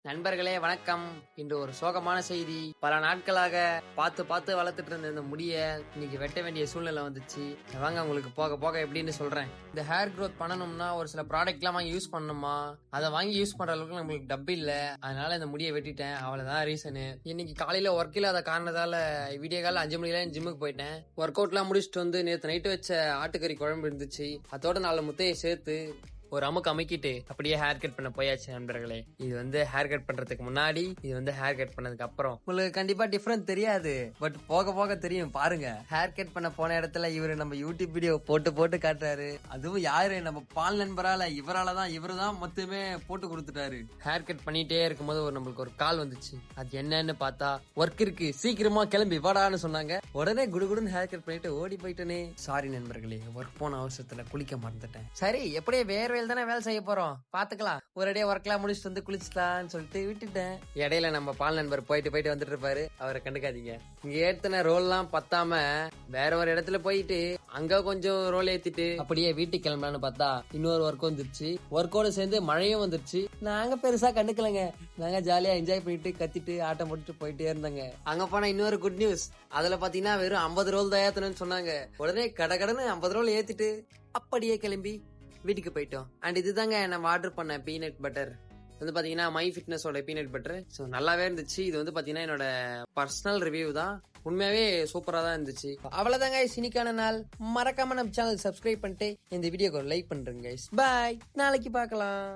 நண்பர்களே வணக்கம். இன்று ஒரு சோகமான செய்தி. பல நாட்களாக பார்த்து வளர்த்துட்டு இருந்த இந்த முடிய இன்னைக்கு வெட்ட வேண்டிய சூழ்நிலை வந்துச்சு. வாங்க உங்களுக்கு போக போக எப்படின்னு சொல்றேன். இந்த ஹேர் க்ரோத் பண்ணணும்னா ஒரு சில ப்ராடக்ட் எல்லாம் வாங்கி யூஸ் பண்ணணுமா, அதை வாங்கி யூஸ் பண்ற அளவுக்கு நம்மளுக்கு டப்பு இல்ல. அதனால இந்த முடியை வெட்டிட்டேன், அவ்வளவுதான் ரீசனு. இன்னைக்கு காலையில ஒர்க் இல்லாத காரணத்தால விடிய கால 5 மணில ஜிம்முக்கு போயிட்டேன். ஒர்க் அவுட் எல்லாம் முடிச்சுட்டு வந்து நேற்று நைட்டு வச்ச ஆட்டுக்கறி குழம்பு இருந்துச்சு. அதோட 4 முட்டையை சேர்த்து ஒரு அமுக்கு அமைக்கிட்டு அப்படியே ஹேர் கட் பண்ண போயாச்சு நண்பர்களே. இது ஹேர் கட் பண்றதுக்கு முன்னாடி, இது ஹேர் கட் பண்ணதுக்கு அப்புறம் உங்களுக்கு கண்டிப்பா டிஃபரன்ஸ் தெரியாது, பட் போக போக தெரியும். பாருங்க, ஹேர் கட் பண்ண போன இடத்துல இவரு நம்ம யூடியூப் வீடியோ போட்டு காட்டுறாரு. அதுவும் யாரு, நம்ம பால் நண்பரால, இவருதான் மொத்தமே போட்டு கொடுத்துட்டாரு. ஹேர் கட் பண்ணிட்டே இருக்கும்போது நம்மளுக்கு ஒரு கால் வந்துச்சு. அது என்னன்னு பார்த்தா, ஒர்க் இருக்கு சீக்கிரமா கிளம்பி வாடான்னு சொன்னாங்க. உடனே குடுகுடுன்னு ஹேர் கட் பண்ணிட்டு ஓடி போயிட்டேனே. சாரி நண்பர்களே, ஒர்க் போன அவசரத்துல குளிக்க மறந்துட்டேன். சரி, எப்படியே வேற தானே வேலை செய்ய போறோம், பாத்துக்கலாம். ஒரு அடியே ஒர்க் எல்லாம் முடிச்சுட்டு வந்து குளிச்சுக்கலாம்னு சொல்லிட்டு விட்டுட்டேன். இடையில நம்ம பால் நண்பர் போயிட்டு வந்துட்டு இருப்பாரு, அவரை கண்டுக்காதீங்க. இங்க ஏத்தன ரோல் எல்லாம் பத்தாம வேற ஒரு இடத்துல போயிட்டு அங்க கொஞ்சம் ரோல் ஏத்திட்டு அப்படியே வீட்டுக்கு கிளம்பலான்னு பார்த்தா இன்னொரு ஒர்க் வந்துருச்சு. ஒர்க்கோட சேர்ந்து மழையும் வந்துருச்சு. நாங்க பெருசா கண்டுக்கலங்க. நாங்க ஜாலியா என்ஜாய் பண்ணிட்டு கத்திட்டு ஆட்டம் போட்டுட்டு போயிட்டே இருந்தாங்க. அங்க போனா இன்னொரு குட் நியூஸ். அதுல பாத்தீங்கன்னா வெறும் 50 ரோல் தான் ஏத்தணும்னு சொன்னாங்க. உடனே கடன்னு 50 ரோல் ஏத்திட்டு அப்படியே கிளம்பி வீட்டுக்கு போயிட்டோம். அண்ட் இதுதாங்க நம்ம ஆர்டர் பண்ண பீனட் பட்டர். பாத்தீங்கன்னா மை ஃபிட்னஸோட பீனட் பட்டர். ஸோ நல்லாவே இருந்துச்சு. இது பாத்தீங்கன்னா என்னோட பர்சனல் ரிவ்யூ தான். உண்மையாவே சூப்பரா தான் இருந்துச்சு. அவ்வளவுதாங்க இன்னைக்கான நாள். மறக்காம நம்ம சேனல் சப்ஸ்கிரைப் பண்ணிட்டு இந்த வீடியோக்கு ஒரு லைக் பண்றேங்க. பாய், நாளைக்கு பார்க்கலாம்.